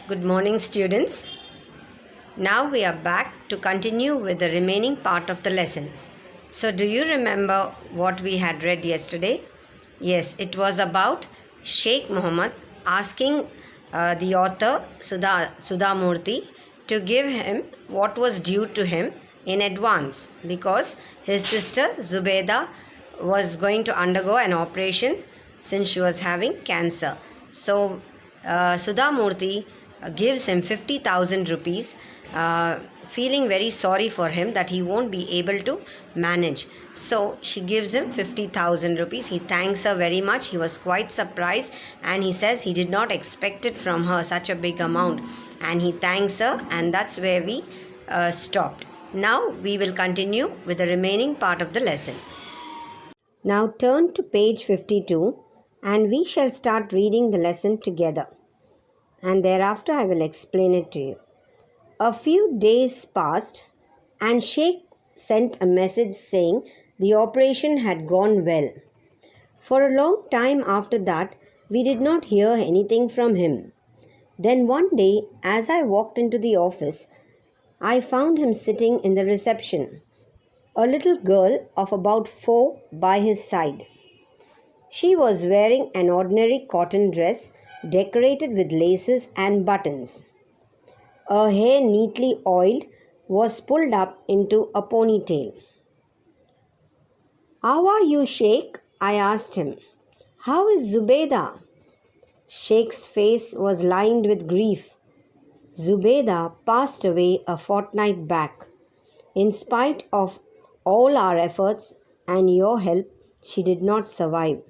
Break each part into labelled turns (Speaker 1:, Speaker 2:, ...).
Speaker 1: Good morning, students. Now we are back to continue with the remaining part of the lesson. So, do you remember what we had read yesterday? Yes, it was about Sheikh Muhammad asking the author Sudhamurthy to give him what was due to him in advance because his sister Zubeda was going to undergo an operation since she was having cancer. So, Sudhamurthy gives him 50,000 rupees, feeling very sorry for him that he won't be able to manage. So she gives him 50,000 rupees. He thanks her very much. He was quite surprised and he says he did not expect it from her, such a big amount. And he thanks her, and that's where we stopped. Now we will continue with the remaining part of the lesson. Now turn to page 52 and we shall start reading the lesson together. And thereafter I will explain it to you. A few days passed and Sheikh sent a message saying the operation had gone well. For a long time after that, we did not hear anything from him. Then one day, as I walked into the office, I found him sitting in the reception, a little girl of about 4 by his side. She was wearing an ordinary cotton dress decorated with laces and buttons. Her hair, neatly oiled, was pulled up into a ponytail. "How are you, Sheikh?" I asked him. "How is Zubeda?" Sheikh's face was lined with grief. Zubeda passed away a fortnight back. In spite of all our efforts and your help, she did not survive.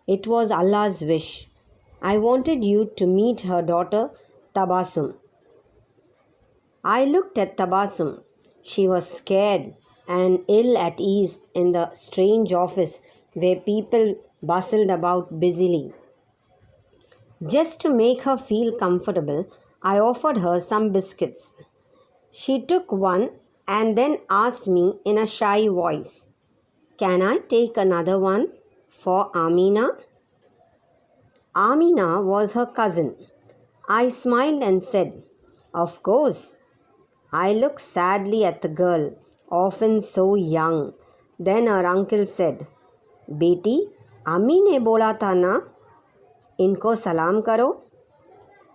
Speaker 1: It was Allah's wish. I wanted you to meet her daughter, Tabassum. I looked at Tabassum. She was scared and ill at ease in the strange office where people bustled about busily. Just to make her feel comfortable, I offered her some biscuits. She took one and then asked me in a shy voice, "Can I take another one for Amina?" Amina was her cousin. I smiled and said, "Of course." I looked sadly at the girl, often so young. Then her uncle said, "Beti, Ammi ne bola tha na, inko salam karo."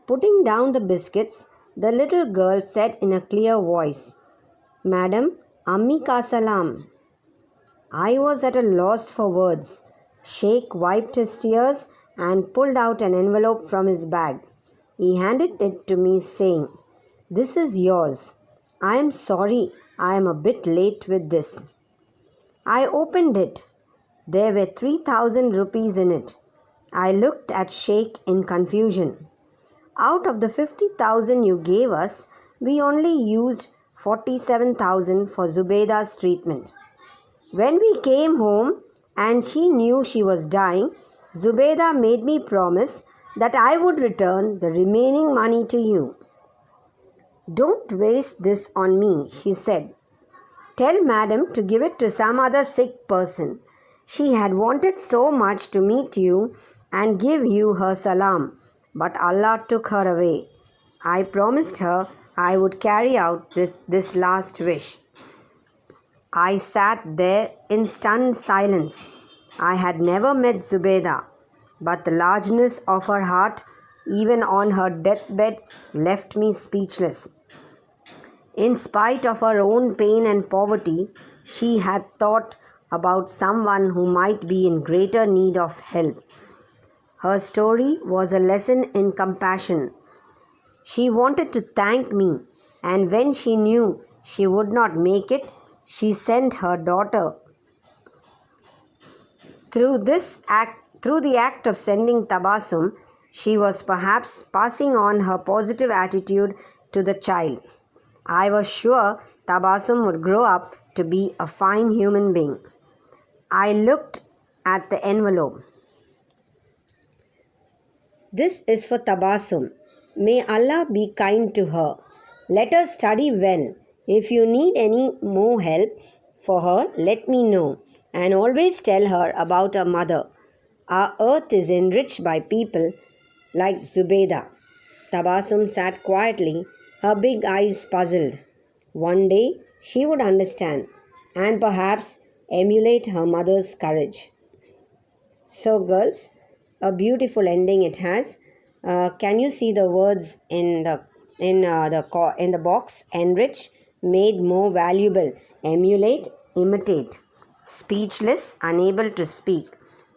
Speaker 1: Putting down the biscuits, the little girl said in a clear voice, "Madam, Ammi ka salam." I was at a loss for words. Sheikh wiped his tears and pulled out an envelope from his bag. He handed it to me saying, "This is yours. I am sorry I am a bit late with this." I opened it. There were 3,000 rupees in it. I looked at Sheikh in confusion. "Out of the 50,000 you gave us, we only used 47,000 for Zubeda's treatment. When we came home and she knew she was dying, Zubeda made me promise that I would return the remaining money to you." "Don't waste this on me," she said. "Tell madam to give it to some other sick person. She had wanted so much to meet you and give you her salam, but Allah took her away. I promised her I would carry out this last wish." I sat there in stunned silence. I had never met Zubeda, but the largeness of her heart, even on her deathbed, left me speechless. In spite of her own pain and poverty, she had thought about someone who might be in greater need of help. Her story was a lesson in compassion. She wanted to thank me, and when she knew she would not make it, she sent her daughter. Through the act of sending Tabassum, she was perhaps passing on her positive attitude to the child. I was sure Tabassum would grow up to be a fine human being. I looked at the envelope. "This is for Tabassum. May Allah be kind to her. Let her study well. If you need any more help for her, let me know. And always tell her about her mother. Our earth is enriched by people like Zubeda." Tabassum sat quietly, her big eyes puzzled. One day she would understand and perhaps emulate her mother's courage. So, girls, a beautiful ending it has. Can you see the words in the box? Enrich, made more valuable, emulate, imitate, speechless, unable to speak.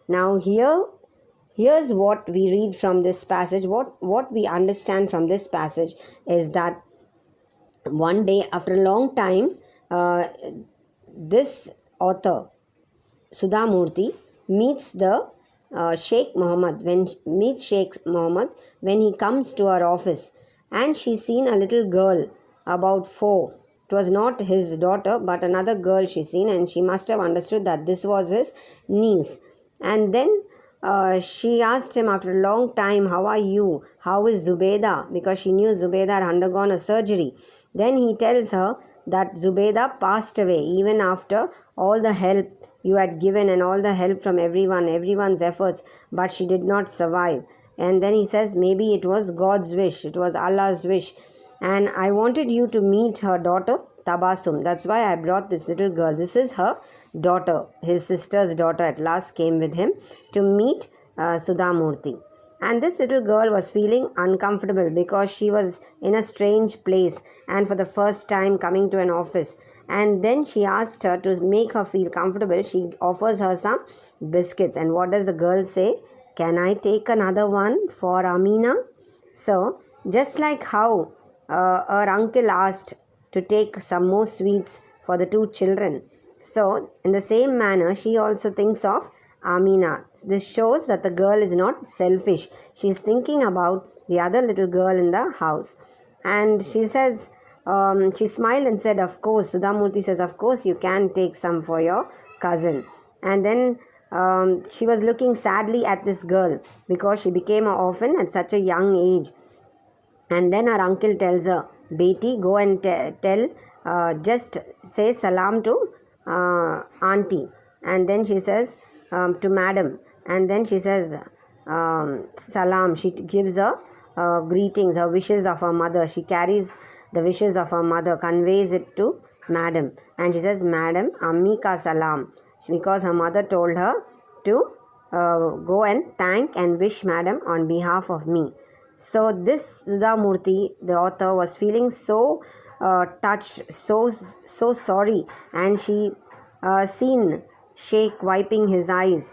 Speaker 1: Now here's what we read from this passage. What we understand from this passage is that one day after a long time, this author Sudhamurti meets the Sheikh Muhammad when he comes to her office, and she's seen a little girl about 4. It was not his daughter but another girl she's seen, and she must have understood that this was his niece. And then she asked him after a long time, "How are you? How is Zubeda?" Because she knew Zubeda had undergone a surgery. Then he tells her that Zubeda passed away even after all the help you had given and all the help from everyone's efforts, but she did not survive. And then he says, maybe it was God's wish, it was Allah's wish. And I wanted you to meet her daughter, Tabassum. That's why I brought this little girl. This is her daughter. His sister's daughter at last came with him to meet Sudhamurti. And this little girl was feeling uncomfortable because she was in a strange place and for the first time coming to an office. And then she asked her to make her feel comfortable. She offers her some biscuits. And what does the girl say? "Can I take another one for Amina?" So, just like how her uncle asked to take some more sweets for the 2 children, so in the same manner, she also thinks of Amina. This shows that the girl is not selfish. She is thinking about the other little girl in the house. And she says, she smiled and said, "Of course." Sudhamurti says, "Of course, you can take some for your cousin." And then she was looking sadly at this girl because she became an orphan at such a young age. And then her uncle tells her, "Beti, go and just say salam to auntie." And then she says, to madam. And then she says, salam. She gives her greetings, her wishes of her mother. She carries the wishes of her mother, conveys it to madam. And she says, "Madam, Ammi ka salam." Because her mother told her to go and thank and wish madam on behalf of me. So this Sudhamurti, the author, was feeling so touched, so sorry. And she seen Sheikh wiping his eyes,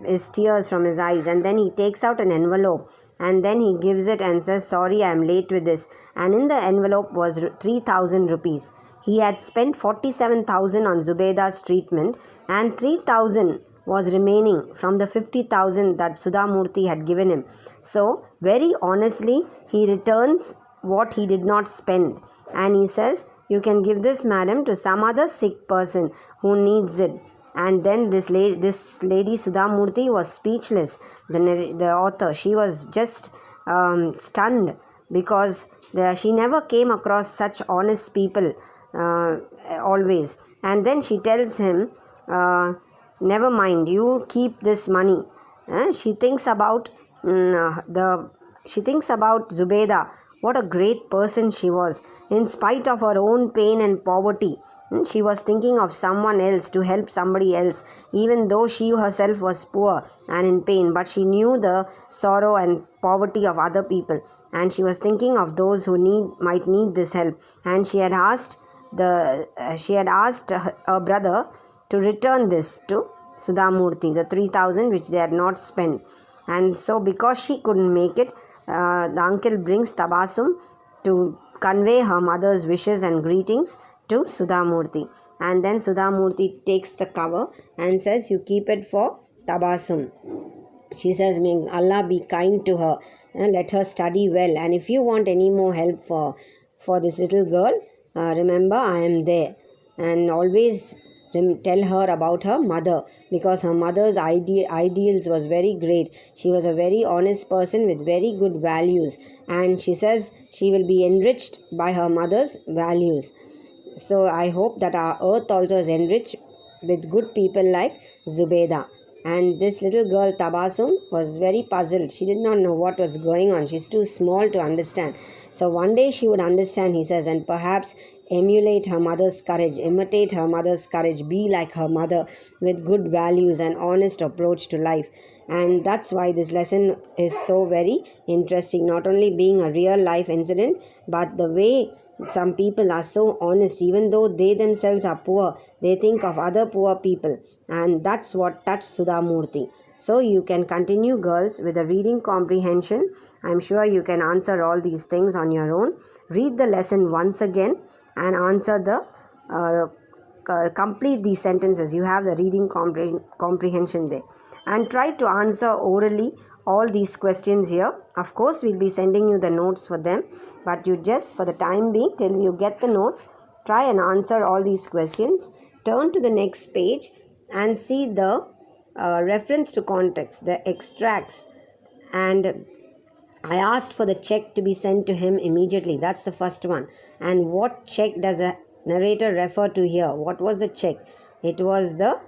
Speaker 1: his tears from his eyes, and then he takes out an envelope and then he gives it and says, "Sorry, I am late with this." And in the envelope was 3,000 rupees. He had spent 47,000 on Zubeda's treatment, and 3,000 was remaining from the 50,000 that Sudhamurti had given him. So, very honestly, he returns what he did not spend, and he says, "You can give this, madam, to some other sick person who needs it." And then this lady Sudhamurti was speechless. The author, she was just stunned because she never came across such honest people always. And then she tells him, "Never mind, you keep this money." She thinks about Zubeda. What a great person she was. In spite of her own pain and poverty, she was thinking of someone else, to help somebody else, even though she herself was poor and in pain. But she knew the sorrow and poverty of other people, and she was thinking of those who might need this help. And she had asked her brother to return this to Sudhamurti, the 3,000 which they had not spent. And so because she couldn't make it, the uncle brings Tabassum to convey her mother's wishes and greetings to Sudhamurti. And then Sudhamurti takes the cover and says, "You keep it for Tabassum." She says, "May Allah be kind to her, let her study well, and if you want any more help for this little girl, remember I am there." And always tell her about her mother, because her mother's ideals was very great. She was a very honest person with very good values, and she says she will be enriched by her mother's values. So I hope that our earth also is enriched with good people like Zubeda. And this little girl, Tabassum, was very puzzled. She did not know what was going on. She's too small to understand. So one day she would understand, he says, and perhaps emulate her mother's courage, imitate her mother's courage, be like her mother with good values and honest approach to life. And that's why this lesson is so very interesting, not only being a real life incident, but the way some people are so honest, even though they themselves are poor, they think of other poor people, and that's what touched Sudhamurthy. So you can continue, girls, with the reading comprehension. I'm sure you can answer all these things on your own. Read the lesson once again and answer the complete these sentences. You have the reading comprehension there, and try to answer orally all these questions here. Of course, we'll be sending you the notes for them, but you just, for the time being, till you get the notes, try and answer all these questions. Turn to the next page and see the reference to context, the extracts. And I asked for the check to be sent to him immediately. That's the first one. And what check does a narrator refer to here? What was the check? It was the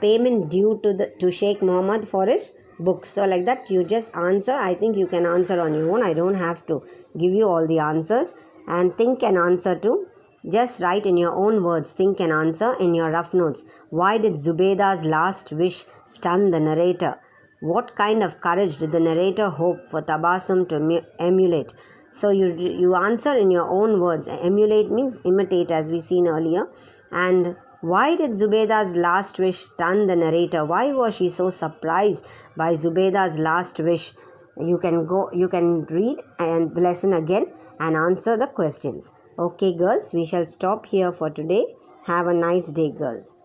Speaker 1: payment due to Sheikh Mohammed for his books. So like that, you just answer. I think you can answer on your own. I don't have to give you all the answers. And think and answer too. Just write in your own words, think and answer in your rough notes. Why did Zubeda's last wish stun the narrator? What kind of courage did the narrator hope for Tabassum to emulate? So you answer in your own words. Emulate means imitate, as we seen earlier. And why did Zubeda's last wish stun the narrator? Why was she so surprised by Zubeda's last wish? You can read and the lesson again and answer the questions. Okay, girls, we shall stop here for today. Have a nice day, girls.